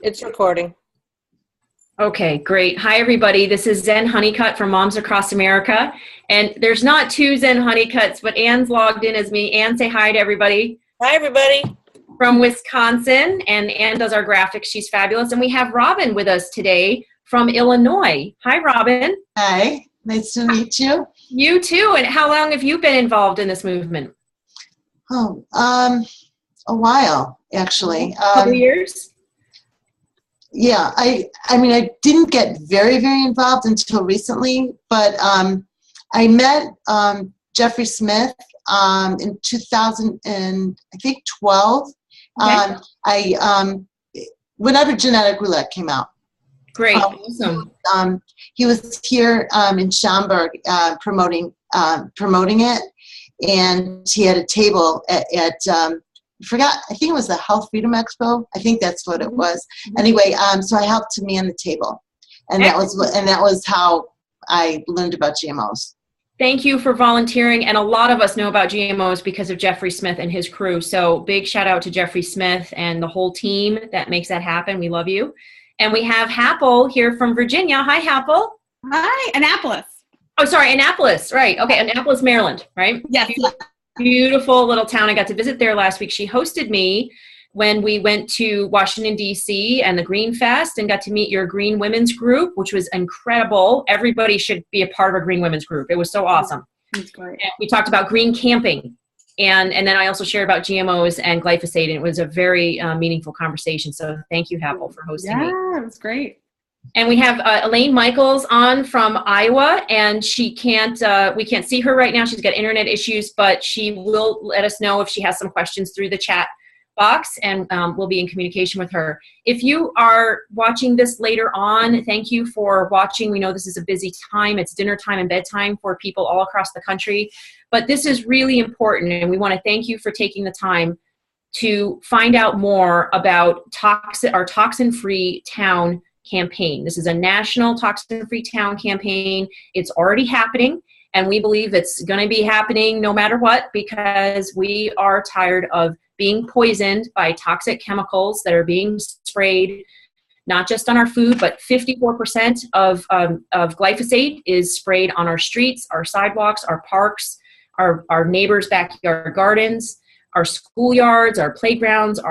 It's recording. Okay, great. Hi, everybody. This is Zen Honeycutt from Moms Across America. And there's not two Zen Honeycutts, but Anne's logged in as me. Anne, say hi to everybody. Hi, everybody. From Wisconsin. And Anne does our graphics. She's fabulous. And we have Robin with us today from Illinois. Hi, Robin. Hi. Nice to meet you. You too. And how long have you been involved in this movement? Oh, a while, actually. A couple years? Yeah, I mean, I didn't get very involved until recently, but I met Jeffrey Smith in 2012. Okay. Whenever Genetic Roulette came out. Great, awesome. He was here in Schaumburg promoting it, and he had a table at I forgot, I think it was the Health Freedom Expo. I think that's what it was. Anyway, so I helped to man the table, and that was how I learned about GMOs. Thank you for volunteering, and a lot of us know about GMOs because of Jeffrey Smith and his crew. So big shout out to Jeffrey Smith and the whole team that makes that happen. We love you. And we have Happel here from Virginia. Hi, Happel. Hi, Annapolis. Oh, sorry, Annapolis. Right. Okay, Annapolis, Maryland. Right. Yes. Beautiful little town. I got to visit there last week. She hosted me when we went to Washington, D.C. and the Green Fest and got to meet your Green Women's Group, which was incredible. Everybody should be a part of a Green Women's Group. It was so awesome. That's great. And we talked about green camping. And then I also shared about GMOs and glyphosate, and it was a very meaningful conversation. So thank you, Happel, for hosting me. Yeah, it was great. And we have Elaine Michaels on from Iowa, and we can't see her right now. She's got internet issues, but she will let us know if she has some questions through the chat box, and we'll be in communication with her. If you are watching this later on, thank you for watching. We know this is a busy time. It's dinner time and bedtime for people all across the country, but this is really important, and we want to thank you for taking the time to find out more about our toxin-free town campaign. This is a national toxin-free town campaign. It's already happening, and we believe it's going to be happening no matter what, because we are tired of being poisoned by toxic chemicals that are being sprayed, not just on our food, but 54% of glyphosate is sprayed on our streets, our sidewalks, our parks, our neighbors' backyard gardens, our schoolyards, our playgrounds,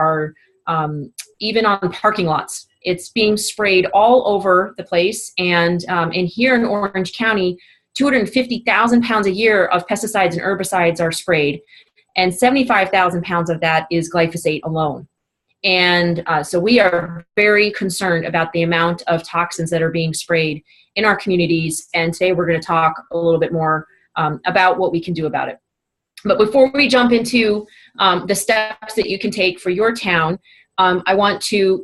even on parking lots. It's being sprayed all over the place. And here in Orange County, 250,000 pounds a year of pesticides and herbicides are sprayed, and 75,000 pounds of that is glyphosate alone. And so we are very concerned about the amount of toxins that are being sprayed in our communities. And today we're going to talk a little bit more about what we can do about it. But before we jump into the steps that you can take for your town, I want to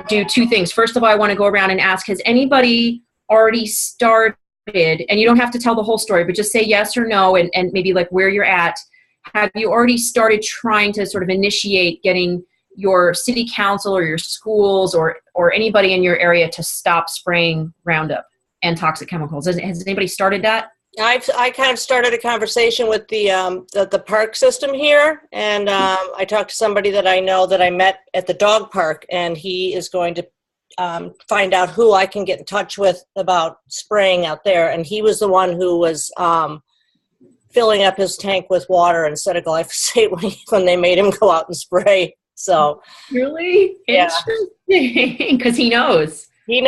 do two things. First of all, I want to go around and ask, has anybody already started, and you don't have to tell the whole story, but just say yes or no, and maybe like where you're at. Have you already started trying to sort of initiate getting your city council or your schools or anybody in your area to stop spraying Roundup and toxic chemicals? Has anybody started that? I kind of started a conversation with the park system here, and I talked to somebody that I know that I met at the dog park, and he is going to find out who I can get in touch with about spraying out there. And he was the one who was filling up his tank with water instead of glyphosate when they made him go out and spray. So really interesting, because he knows. He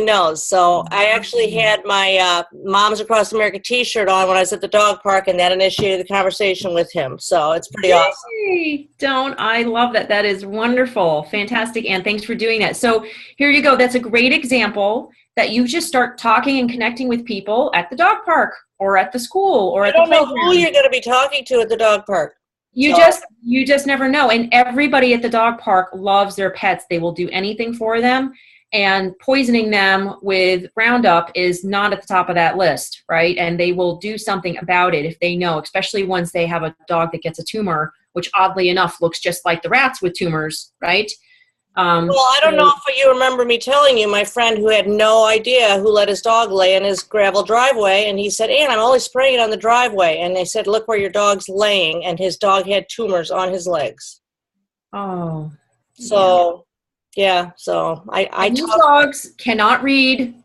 knows. So I actually had my Moms Across America t-shirt on when I was at the dog park, and that initiated the conversation with him. So it's pretty awesome. I love that. That is wonderful. Fantastic. And thanks for doing that. So here you go. That's a great example that you just start talking and connecting with people at the dog park or at the school or at the playground. I don't know who you're going to be talking to at the dog park. You just never know. And everybody at the dog park loves their pets. They will do anything for them. And poisoning them with Roundup is not at the top of that list, right? And they will do something about it if they know, especially once they have a dog that gets a tumor, which oddly enough looks just like the rats with tumors, right? Well, I don't know if you remember me telling you, my friend who had no idea who let his dog lay in his gravel driveway, and he said, Ann, I'm only spraying it on the driveway. And they said, look where your dog's laying, and his dog had tumors on his legs. Oh. So, Yeah, so I These talk, dogs cannot read,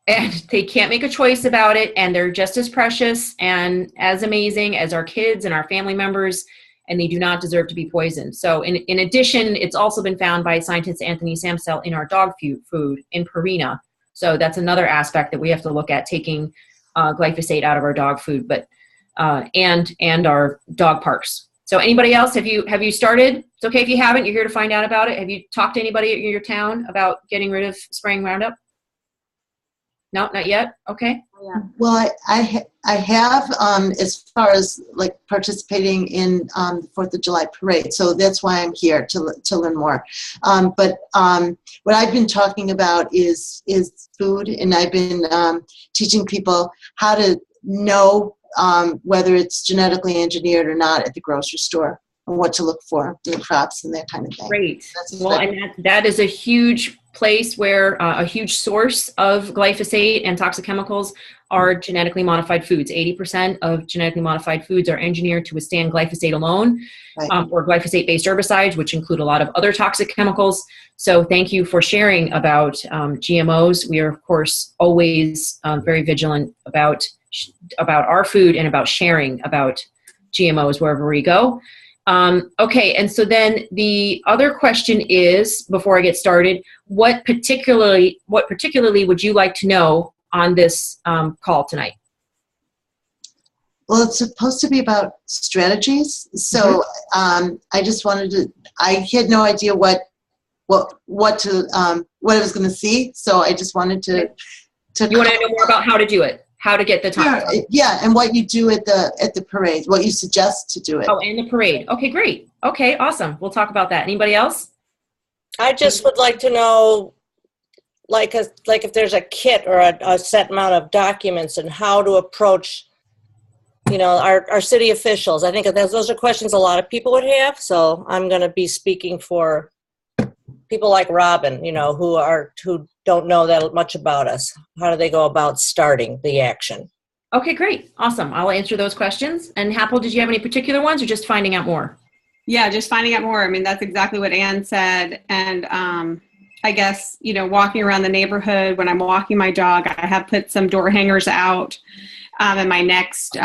and they can't make a choice about it, and they're just as precious and as amazing as our kids and our family members, and they do not deserve to be poisoned. So in addition, it's also been found by scientist Anthony Samsel in our dog food in Purina. So that's another aspect that we have to look at, taking glyphosate out of our dog food, but and our dog parks. So anybody else, have you started? It's okay if you haven't, you're here to find out about it. Have you talked to anybody at your town about getting rid of spraying Roundup? No, not yet. Okay. Well, I have as far as like participating in the 4th of July parade, so that's why I'm here to learn more. But what I've been talking about is food, and I've been teaching people how to know whether it's genetically engineered or not at the grocery store, and what to look for in the crops and that kind of thing. Great. Well, and that is a huge place where a huge source of glyphosate and toxic chemicals are genetically modified foods. 80% of genetically modified foods are engineered to withstand glyphosate alone, Right. or glyphosate-based herbicides, which include a lot of other toxic chemicals. So thank you for sharing about GMOs. We are, of course, always very vigilant about our food and about sharing about GMOs wherever we go. Okay, and so then the other question is, before I get started, what particularly would you like to know on this call tonight? Well, it's supposed to be about strategies, so I just wanted to. I had no idea what I was going to see, so I just wanted to. You want to know more about how to do it, how to get the time? Yeah, and what you do at the parade, what you suggest to do it. Oh, and the parade. Okay, great. Okay, awesome. We'll talk about that. Anybody else? I just would like to know, like if there's a kit or a set amount of documents and how to approach, our city officials. I think those are questions a lot of people would have. So I'm going to be speaking for people like Robin, who don't know that much about us. How do they go about starting the action? Okay, great. Awesome. I'll answer those questions. And Happel, did you have any particular ones or just finding out more? Yeah, just finding out more. I mean, that's exactly what Ann said. And I guess, walking around the neighborhood, when I'm walking my dog, I have put some door hangers out. And my next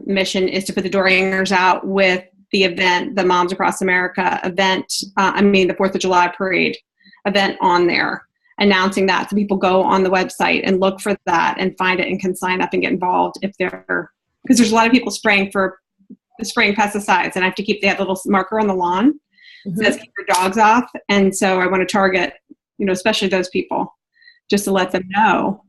mission is to put the door hangers out with the event, the Moms Across America event, the 4th of July parade event on there, announcing that. So people go on the website and look for that and find it and can sign up and get involved because there's a lot of people spraying pesticides, and I have to they have a little marker on the lawn that says keep your dogs off. And so I want to target, especially those people, just to let them know.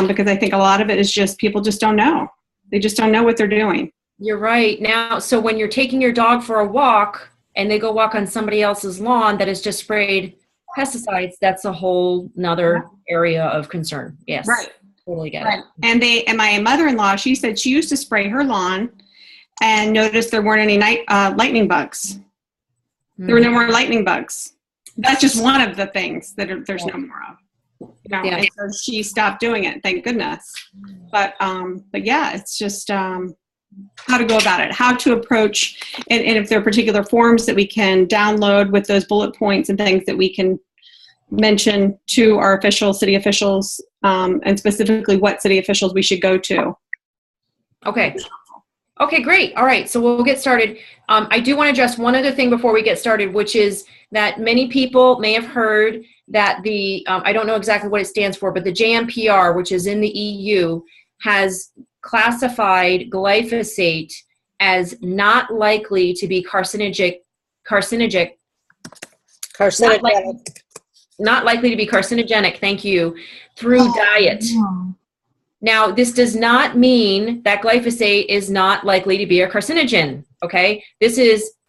Because I think a lot of it is just people just don't know. They just don't know what they're doing. You're right. Now, so when you're taking your dog for a walk and they go walk on somebody else's lawn that is just sprayed pesticides, that's a whole nother area of concern. Yes. Right. Totally get Right. it. And my mother-in-law, she said she used to spray her lawn and noticed there weren't any lightning bugs. There were no more lightning bugs. That's just one of the things that there's no more of. Yeah. And so she stopped doing it, thank goodness. But yeah, it's just how to go about it, how to approach, and if there are particular forms that we can download with those bullet points and things that we can mention to our city officials, and specifically what city officials we should go to. Okay. Okay, great. All right, so we'll get started. I do want to address one other thing before we get started, which is that many people may have heard that I don't know exactly what it stands for, but the JMPR, which is in the EU, has classified glyphosate as not likely to be carcinogenic, not likely to be carcinogenic, thank you, through diet. Now, this does not mean that glyphosate is not likely to be a carcinogen, okay?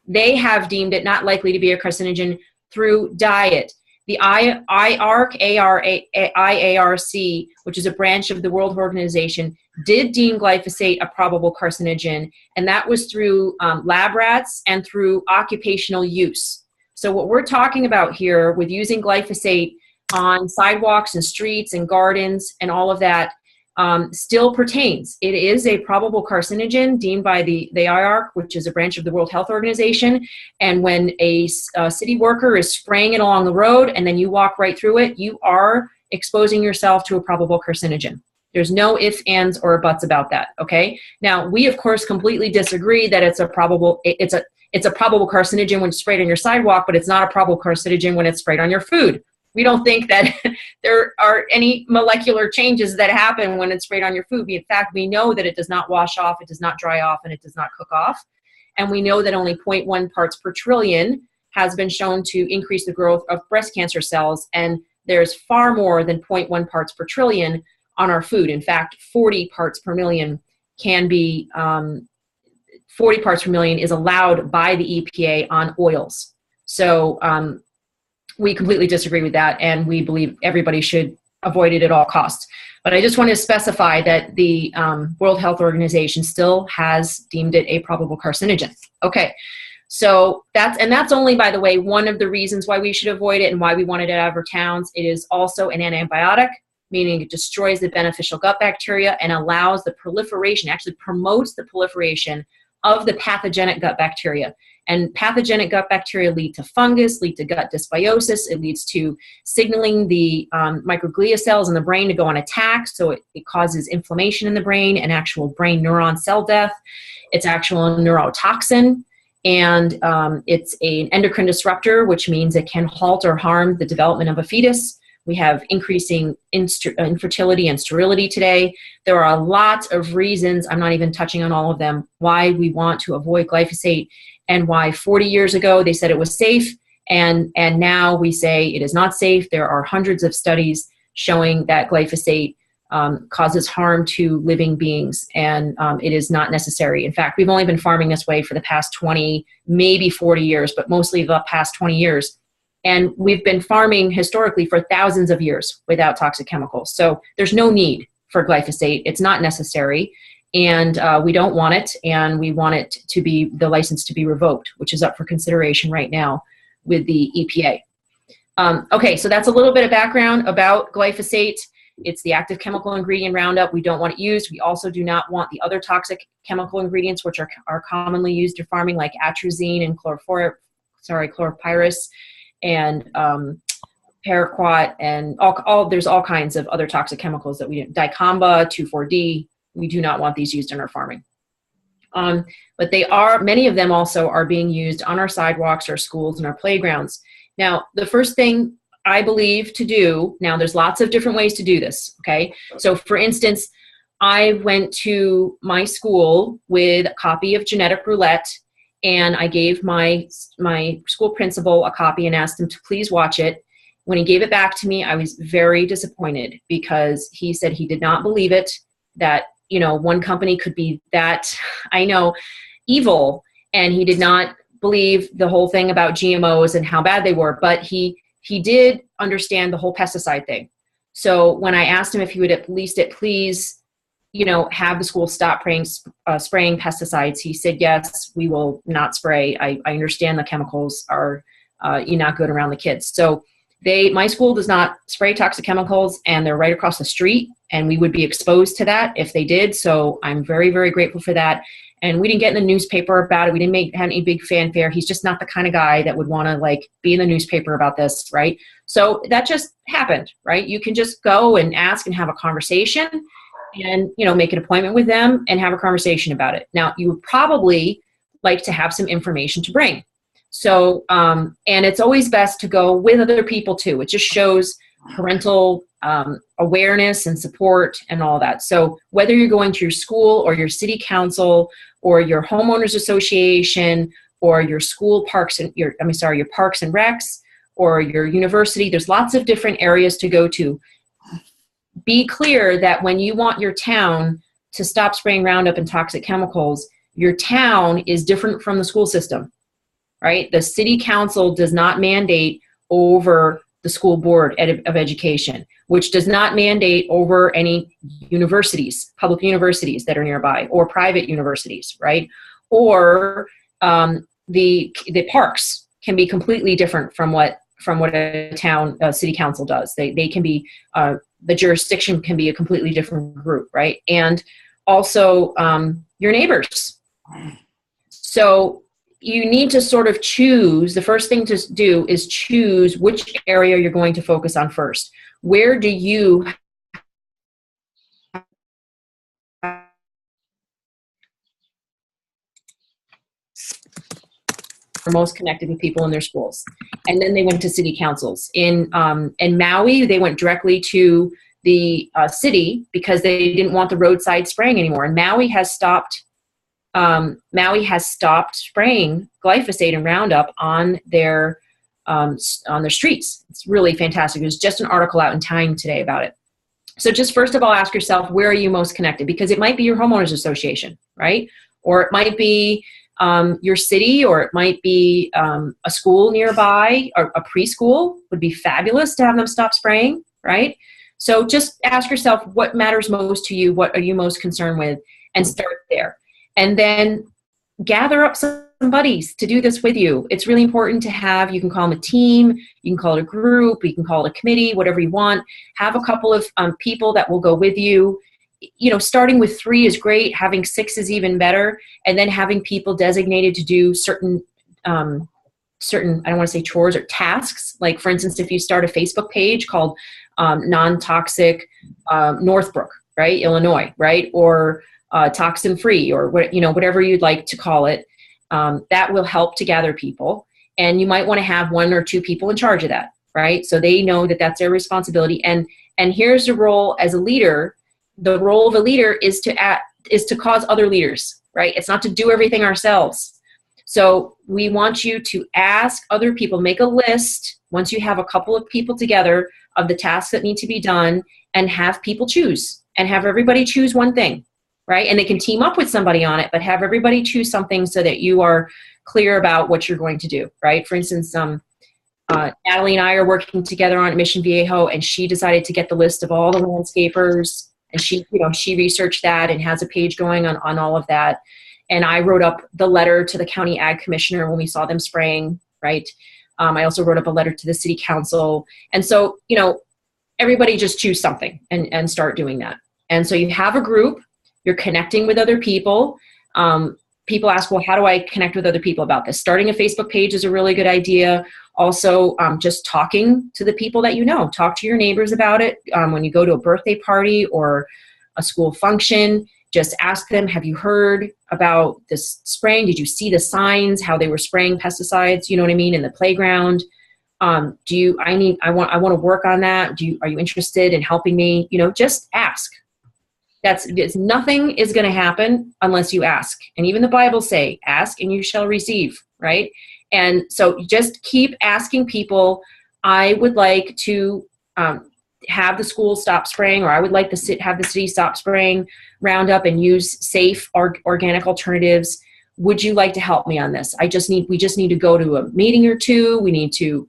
They have deemed it not likely to be a carcinogen through diet. The IARC, which is a branch of the World Organization, did deem glyphosate a probable carcinogen, and that was through lab rats and through occupational use. So what we're talking about here with using glyphosate on sidewalks and streets and gardens and all of that, still pertains. It is a probable carcinogen deemed by the IARC, which is a branch of the World Health Organization. And when a city worker is spraying it along the road and then you walk right through it, you are exposing yourself to a probable carcinogen. There's no ifs, ands, or buts about that. Okay. Now, we of course completely disagree that it's a probable carcinogen when it's sprayed on your sidewalk, but it's not a probable carcinogen when it's sprayed on your food. We don't think that there are any molecular changes that happen when it's sprayed on your food. In fact, we know that it does not wash off, it does not dry off, and it does not cook off. And we know that only 0.1 parts per trillion has been shown to increase the growth of breast cancer cells. And there's far more than 0.1 parts per trillion on our food. In fact, 40 parts per million can be, 40 parts per million is allowed by the EPA on oils. So we completely disagree with that, and we believe everybody should avoid it at all costs. But I just want to specify that the World Health Organization still has deemed it a probable carcinogen. Okay, so that's only, by the way, one of the reasons why we should avoid it and why we want it out of our towns. It is also an antibiotic, meaning it destroys the beneficial gut bacteria and allows the proliferation, actually promotes the proliferation of the pathogenic gut bacteria. And pathogenic gut bacteria lead to fungus, lead to gut dysbiosis. It leads to signaling the microglia cells in the brain to go on attack. So it causes inflammation in the brain and actual brain neuron cell death. It's actual neurotoxin. And it's an endocrine disruptor, which means it can halt or harm the development of a fetus. We have increasing infertility and sterility today. There are a lot of reasons, I'm not even touching on all of them, why we want to avoid glyphosate, and why 40 years ago they said it was safe, and now we say it is not safe. There are hundreds of studies showing that glyphosate causes harm to living beings, and it is not necessary. In fact, we've only been farming this way for the past 20, maybe 40 years, but mostly the past 20 years. And we've been farming historically for thousands of years without toxic chemicals. So there's no need for glyphosate. It's not necessary. And we don't want it. And we want it to be, the license to be revoked, which is up for consideration right now with the EPA. Okay, so that's a little bit of background about glyphosate. It's the active chemical ingredient Roundup. We don't want it used. We also do not want the other toxic chemical ingredients, which are commonly used in farming, like atrazine and chlorpyrifos. And paraquat, and there's all kinds of other toxic chemicals that we dicamba, 2,4-D. We do not want these used in our farming. But many of them also are being used on our sidewalks, our schools, and our playgrounds. Now, the first thing I believe to do, now there's lots of different ways to do this, okay? So for instance, I went to my school with a copy of Genetic Roulette, and I gave my school principal a copy and asked him to please watch it. When he gave it back to me, I was very disappointed, because he said he did not believe it, that, you know, one company could be that, I know, evil. And he did not believe the whole thing about GMOs and how bad they were, but he did understand the whole pesticide thing. So when I asked him if he would at least please, you know, have the school stop spraying pesticides, he said, yes, we will not spray. I understand the chemicals are not good around the kids. So my school does not spray toxic chemicals, and they're right across the street, and we would be exposed to that if they did. So I'm very, very grateful for that. And we didn't get in the newspaper about it. We didn't have any big fanfare. He's just not the kind of guy that would want to like be in the newspaper about this, right? So that just happened, right? You can just go and ask and have a conversation, and, you know, make an appointment with them and have a conversation about it. Now, you would probably like to have some information to bring. So, and it's always best to go with other people too. It just shows parental awareness and support and all that. So whether you're going to your school or your city council or your homeowners association or your school parks and your parks and recs or your university, there's lots of different areas to go to. Be clear that when you want your town to stop spraying Roundup and toxic chemicals, your town is different from the school system, right? The city council does not mandate over the school board of education, which does not mandate over any universities, public universities that are nearby, or private universities, right? Or the parks can be completely different from what a town city council does. They can be the jurisdiction can be a completely different group, right? And also your neighbors. So you need to sort of choose. The first thing to do is choose which area you're going to focus on first. Where do you are most connected with people in their schools? And then they went to city councils. In Maui, they went directly to the city because they didn't want the roadside spraying anymore. And Maui has stopped spraying glyphosate and Roundup on their streets. It's really fantastic. There's just an article out in Time today about it. So just first of all, ask yourself, where are you most connected? Because it might be your homeowners association, right? Or it might be your city, or it might be a school nearby, or a preschool would be fabulous to have them stop spraying, right? So just ask yourself what matters most to you, what are you most concerned with, and start there. And then gather up some buddies to do this with you. It's really important to have, you can call them a team, you can call it a group, you can call it a committee, whatever you want. Have a couple of people that will go with you. You know, starting with 3 is great. Having 6 is even better. And then having people designated to do certain, I don't want to say chores or tasks. Like, for instance, if you start a Facebook page called Non-Toxic Northbrook, right, Illinois, right, or Toxin Free, or whatever you'd like to call it, that will help to gather people. And you might want to have 1 or 2 people in charge of that, right? So they know that that's their responsibility. And here's the role as a leader. The role of a leader is to cause other leaders, right? It's not to do everything ourselves. So we want you to ask other people, make a list once you have a couple of people together of the tasks that need to be done, and have people choose, and have everybody choose one thing, right? And they can team up with somebody on it, but have everybody choose something so that you are clear about what you're going to do, right? For instance, Natalie and I are working together on Mission Viejo, and she decided to get the list of all the landscapers. And she researched that and has a page going on all of that. And I wrote up the letter to the county ag commissioner when we saw them spraying, right? I also wrote up a letter to the city council. And so, everybody just choose something and start doing that. And so you have a group, you're connecting with other people. People ask, well, how do I connect with other people about this? Starting a Facebook page is a really good idea. Also, just talking to the people that you know. Talk to your neighbors about it. When you go to a birthday party or a school function, just ask them, have you heard about this spraying? Did you see the signs, how they were spraying pesticides, you know what I mean, in the playground? I want to work on that. Are you interested in helping me? Just ask. Nothing is going to happen unless you ask. And even the Bible say, ask and you shall receive, right? And so just keep asking people, I would like to have the school stop spraying, or I would like to have the city stop spraying Roundup and use safe organic alternatives. Would you like to help me on this? We just need to go to a meeting or two. We need to,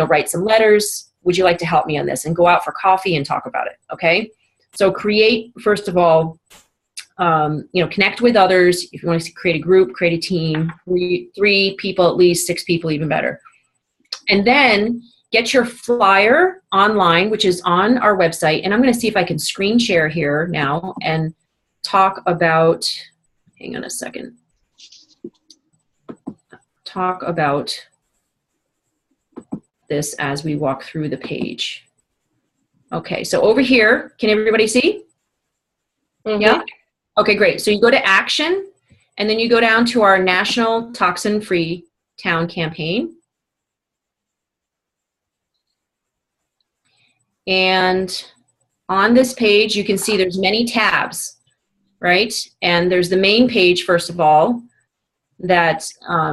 write some letters. Would you like to help me on this? And go out for coffee and talk about it, okay? So create, first of all, connect with others. If you want to create a group, create a team, 3 people, at least 6 people, even better. And then get your flyer online, which is on our website. And I'm going to see if I can screen share here now and talk about, hang on a second, talk about this as we walk through the page. Okay, so over here, can everybody see? Mm-hmm. Yeah? Okay, great. So you go to action, and then you go down to our National Toxin Free Town campaign. And on this page, you can see there's many tabs, right? And there's the main page, first of all, that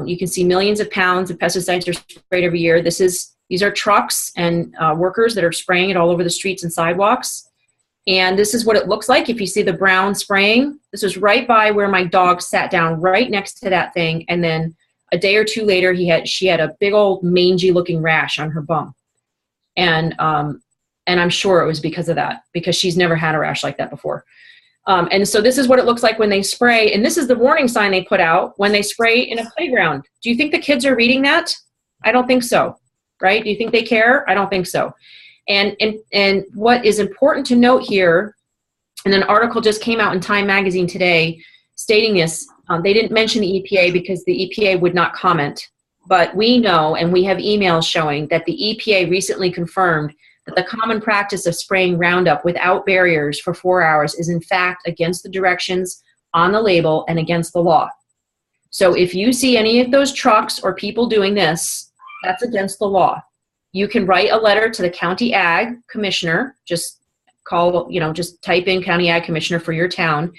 you can see millions of pounds of pesticides are sprayed every year. These are trucks and workers that are spraying it all over the streets and sidewalks. And this is what it looks like if you see the brown spraying. This was right by where my dog sat down, right next to that thing. And then a day or two later, she had a big old mangy looking rash on her bum. And I'm sure it was because of that, because she's never had a rash like that before. And so this is what it looks like when they spray. And this is the warning sign they put out when they spray in a playground. Do you think the kids are reading that? I don't think so. Right? Do you think they care? I don't think so. And what is important to note here, and an article just came out in Time Magazine today stating this. They didn't mention the EPA because the EPA would not comment. But we know, and we have emails showing, that the EPA recently confirmed that the common practice of spraying Roundup without barriers for 4 hours is in fact against the directions on the label and against the law. So if you see any of those trucks or people doing this, that's against the law. You can write a letter to the county ag commissioner, just just type in county ag commissioner for your town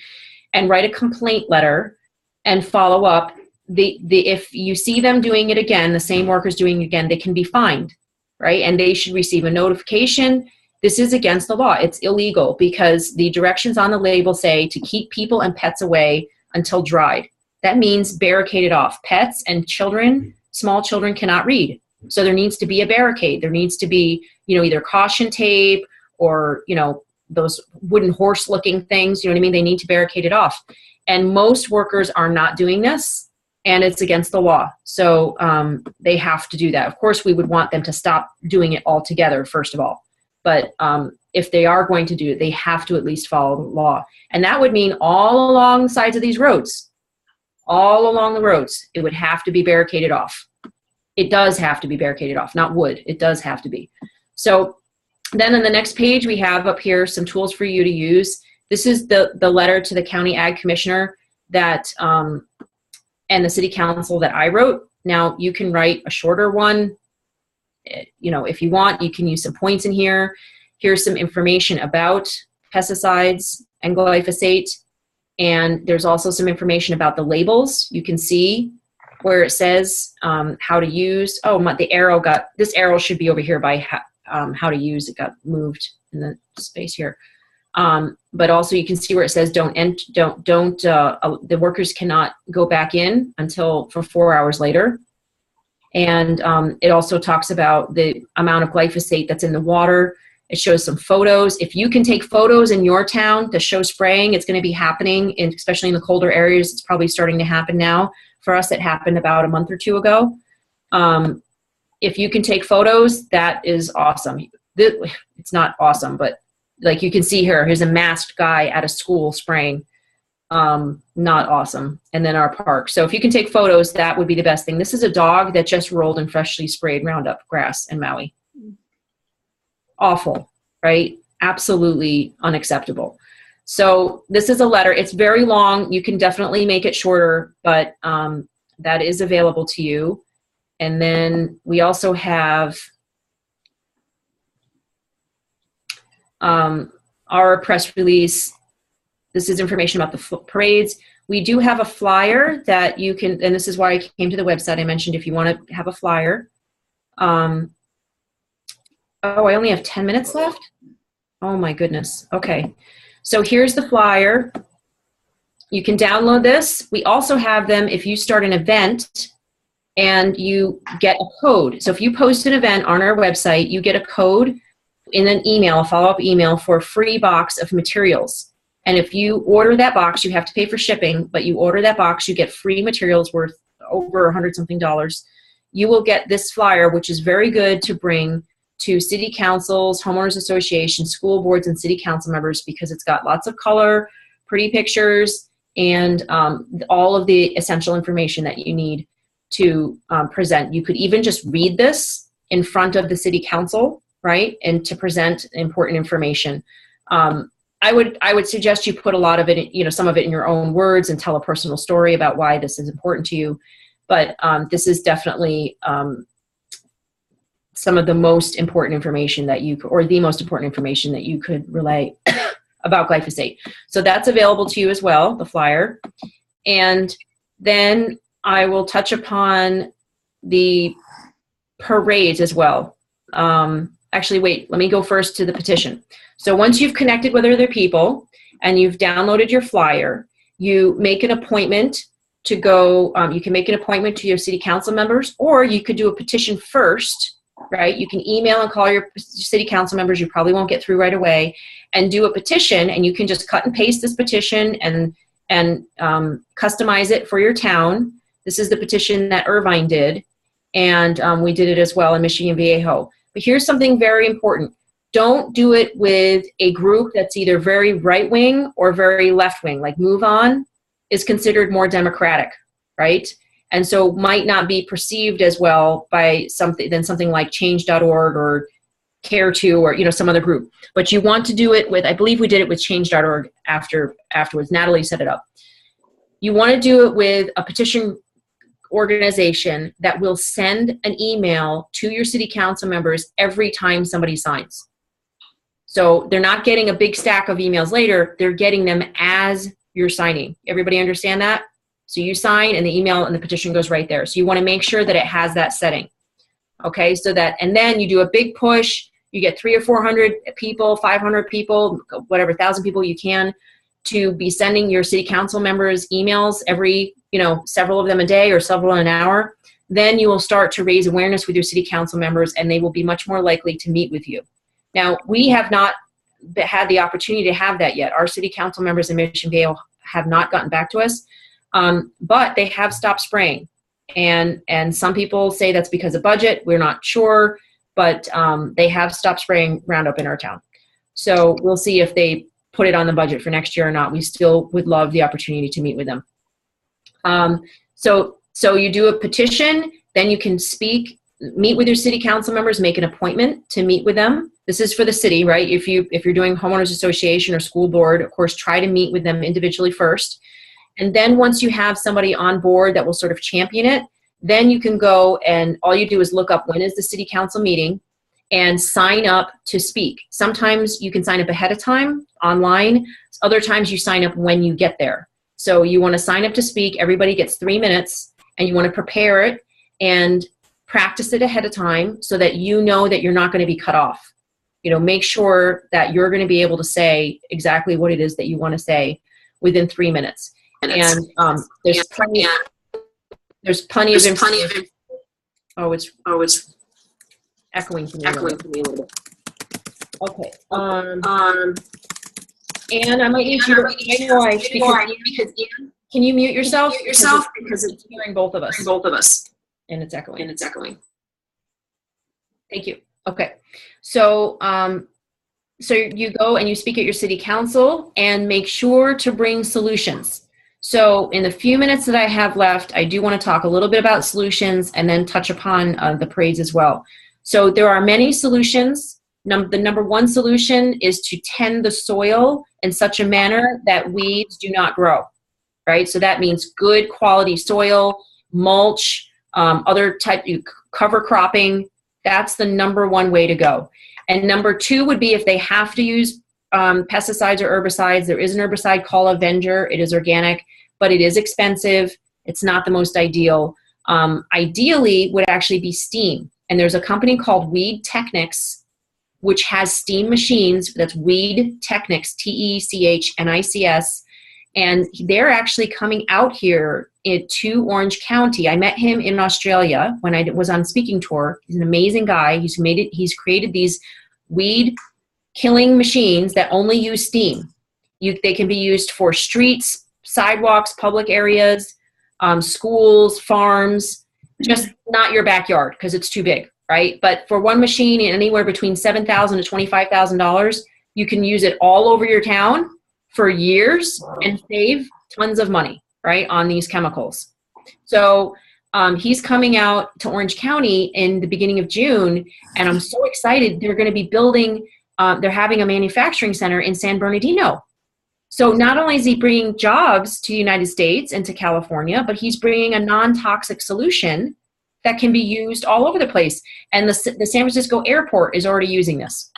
and write a complaint letter and follow up. If you see them doing it again, the same workers doing it again, they can be fined, right? And they should receive a notification. This is against the law. It's illegal because the directions on the label say to keep people and pets away until dried. That means barricade it off. Pets and children, small children, cannot read. So there needs to be a barricade. There needs to be, either caution tape or, those wooden horse looking things, you know what I mean? They need to barricade it off. And most workers are not doing this, and it's against the law. So they have to do that. Of course, we would want them to stop doing it altogether, first of all. But if they are going to do it, they have to at least follow the law. And that would mean all along the sides of these roads, all along the roads, it would have to be barricaded off. It does have to be barricaded off, not would. It does have to be. So then on the next page, we have up here some tools for you to use. This is the letter to the county ag commissioner that and the city council that I wrote. Now you can write a shorter one. If you want, you can use some points in here. Here's some information about pesticides and glyphosate. And there's also some information about the labels. You can see where it says how to use. This arrow should be over here by how to use. It got moved in the space here. But also you can see where it says the workers cannot go back in for 4 hours later. And it also talks about the amount of glyphosate that's in the water. It shows some photos. If you can take photos in your town to show spraying, it's going to be happening, especially in the colder areas. It's probably starting to happen now. For us, it happened about a month or two ago. If you can take photos, that is awesome. It's not awesome, but like you can see here, here's a masked guy at a school spraying. Not awesome. And then our park. So if you can take photos, that would be the best thing. This is a dog that just rolled and freshly sprayed Roundup grass in Maui. Awful, right? Absolutely unacceptable. So this is a letter. It's very long. You can definitely make it shorter, but that is available to you. And then we also have our press release. This is information about the parades. We do have a flyer that you can, and this is why I came to the website. I mentioned if you want to have a flyer. I only have 10 minutes left? Oh my goodness. Okay. So here's the flyer. You can download this. We also have them if you start an event and you get a code. So if you post an event on our website, you get a code in an email, a follow-up email for a free box of materials. And if you order that box, you have to pay for shipping, but you order that box, you get free materials worth over $100-something. You will get this flyer, which is very good to bring to city councils, homeowners associations, school boards, and city council members because it's got lots of color, pretty pictures, and all of the essential information that you need to present. You could even just read this in front of the city council, right, and to present important information. I would suggest you put a lot of it, some of it in your own words and tell a personal story about why this is important to you. But this is definitely some of the most important information that the most important information that you could relay about glyphosate. So that's available to you as well, the flyer. And then I will touch upon the parades as well. Actually, wait, let me go first to the petition. So once you've connected with other people and you've downloaded your flyer, you make an appointment to go, you can make an appointment to your city council members, or you could do a petition first, right? You can email and call your city council members. You probably won't get through right away, and do a petition, and you can just cut and paste this petition and customize it for your town. This is the petition that Irvine did, and we did it as well in Michigan Viejo. But here's something very important. don't do it with a group that's either very right-wing or very left-wing. Like Move On is considered more democratic, right? And so might not be perceived as well by something like change.org or Care2 or some other group. But you want to do it with, I believe we did it with change.org afterwards. Natalie set it up. You want to do it with a petition organization that will send an email to your city council members every time somebody signs. So they're not getting a big stack of emails later, they're getting them as you're signing. Everybody understand that? So you sign and the email and the petition goes right there. So you want to make sure that it has that setting. Okay, and then you do a big push, you get 300 or 400 people, 500 people, whatever, 1,000 people you can, to be sending your city council members emails every, several of them a day or several in an hour. Then you will start to raise awareness with your city council members and they will be much more likely to meet with you. Now, we have not had the opportunity to have that yet. Our city council members in Mission Vale have not gotten back to us, but they have stopped spraying. And some people say that's because of budget. We're not sure, but they have stopped spraying Roundup in our town. So we'll see if they put it on the budget for next year or not. We still would love the opportunity to meet with them. So you do a petition, then you can meet with your city council members, make an appointment to meet with them. This is for the city, right? If you're doing homeowners association or school board, of course, try to meet with them individually first. And then once you have somebody on board that will sort of champion it, then you can go and all you do is look up when is the city council meeting and sign up to speak. Sometimes you can sign up ahead of time online. Other times you sign up when you get there. So you want to sign up to speak. Everybody gets 3 minutes and you want to prepare it and practice it ahead of time so that you know that you're not going to be cut off. Make sure that you're going to be able to say exactly what it is that you want to say within 3 minutes. And there's plenty of information. Oh, it's echoing to me a little bit. Okay. Anne, I might need you to, I know I, because can you mute yourself? Because it's hearing both of us. And it's echoing. Thank you. Okay. So you go and you speak at your city council and make sure to bring solutions. So in the few minutes that I have left, I do want to talk a little bit about solutions and then touch upon the parades as well. So there are many solutions. The number one solution is to tend the soil in such a manner that weeds do not grow, right? So that means good quality soil, mulch, other type cover cropping. That's the number one way to go. And number two would be if they have to use pesticides or herbicides. There is an herbicide called Avenger. It is organic, but it is expensive. It's not the most ideal. Ideally would actually be steam. And there's a company called Weed Technics, which has steam machines. That's Weed Technics, Technics. And they're actually coming out here to Orange County. I met him in Australia when I was on speaking tour. He's an amazing guy. He's created these weed killing machines that only use steam. They can be used for streets, sidewalks, public areas, schools, farms, just not your backyard because it's too big, right? But for one machine, anywhere between $7,000 to $25,000, you can use it all over your town for years and save tons of money, right, on these chemicals. So he's coming out to Orange County in the beginning of June, and I'm so excited. They're going to be building, they're having a manufacturing center in San Bernardino. So not only is he bringing jobs to the United States and to California, but he's bringing a non-toxic solution that can be used all over the place. And the San Francisco airport is already using this.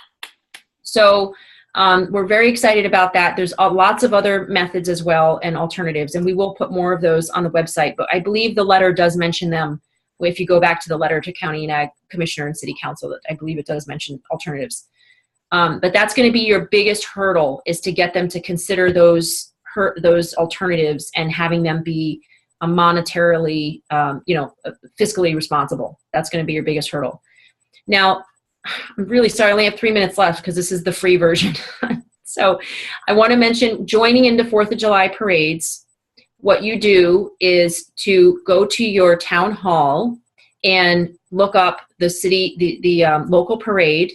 So we're very excited about that. There's lots of other methods as well and alternatives, and we will put more of those on the website. But I believe the letter does mention them. If you go back to the letter to County and Ag Commissioner and City Council, I believe it does mention alternatives. But that's going to be your biggest hurdle, is to get them to consider those alternatives and having them be monetarily, fiscally responsible. That's going to be your biggest hurdle. Now, I'm really sorry, I only have 3 minutes left because this is the free version. So I want to mention joining into 4th of July parades. What you do is to go to your town hall and look up the city, the local parade,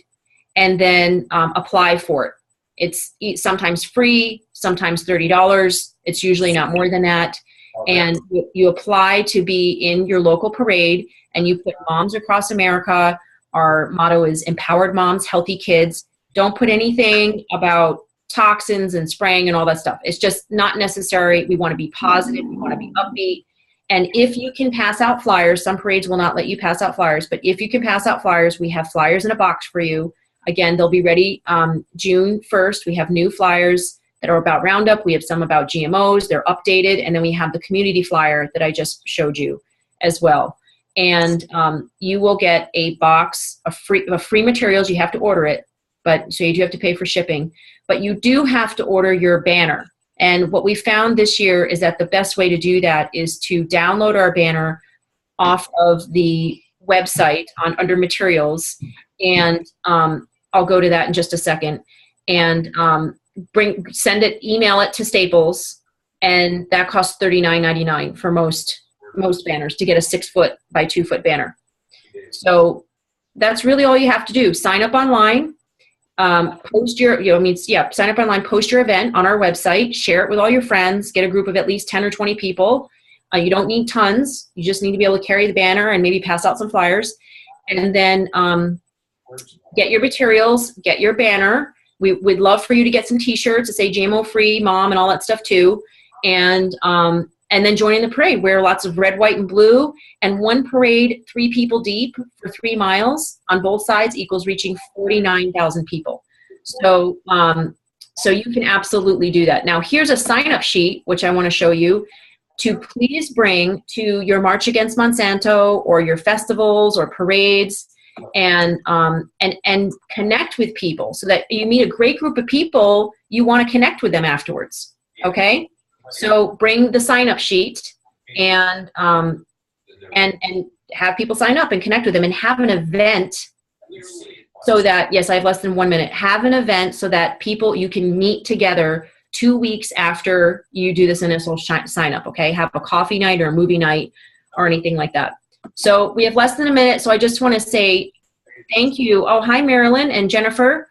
and then apply for it. It's sometimes free, sometimes $30. It's usually not more than that. And you apply to be in your local parade, and you put Moms Across America. Our motto is Empowered Moms, Healthy Kids. Don't put anything about toxins and spraying and all that stuff. It's just not necessary. We want to be positive. We want to be upbeat. And if you can pass out flyers, some parades will not let you pass out flyers, but if you can pass out flyers, we have flyers in a box for you. Again, they'll be ready June 1st. We have new flyers that are about Roundup. We have some about GMOs. They're updated. And then we have the community flyer that I just showed you as well. And you will get a box of free materials. You have to order it, but so you do have to pay for shipping. But you do have to order your banner. And what we found this year is that the best way to do that is to download our banner off of the website under materials. And I'll go to that in just a second. And email it to Staples. And that costs $39.99 for most banners to get a 6-foot by 2-foot banner. So that's really all you have to do. Sign up online. Post your, sign up online, post your event on our website, share it with all your friends, get a group of at least 10 or 20 people. You don't need tons. You just need to be able to carry the banner and maybe pass out some flyers. And then get your materials, get your banner. We'd love for you to get some t-shirts to say GMO free mom and all that stuff too. And then join in the parade. Wear lots of red, white, and blue. And one parade, 3 people deep for 3 miles on both sides equals reaching 49,000 people. So, so you can absolutely do that. Now, here's a sign-up sheet, which I want to show you, to please bring to your March Against Monsanto or your festivals or parades, and connect with people so that you meet a great group of people. You want to connect with them afterwards. Okay? So bring the sign-up sheet and have people sign up and connect with them, and have an event so that, yes, I have less than 1 minute. Have an event so that you can meet together 2 weeks after you do this initial sign up. Okay? Have a coffee night or a movie night or anything like that. So we have less than a minute. So I just want to say thank you. Oh, hi, Marilyn and Jennifer.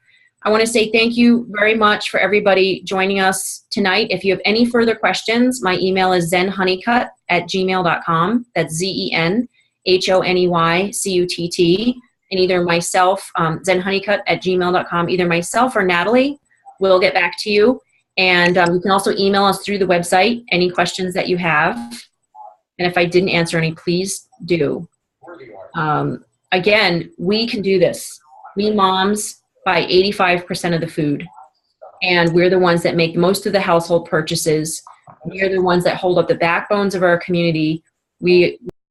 I want to say thank you very much for everybody joining us tonight. If you have any further questions, my email is zenhoneycutt@gmail.com. That's ZenHoneycutt. And either myself, zenhoneycutt@gmail.com, either myself or Natalie will get back to you. And you can also email us through the website, any questions that you have. And if I didn't answer any, please do. Again, we can do this. We moms buy 85% of the food, and we're the ones that make most of the household purchases. We're the ones that hold up the backbones of our community. We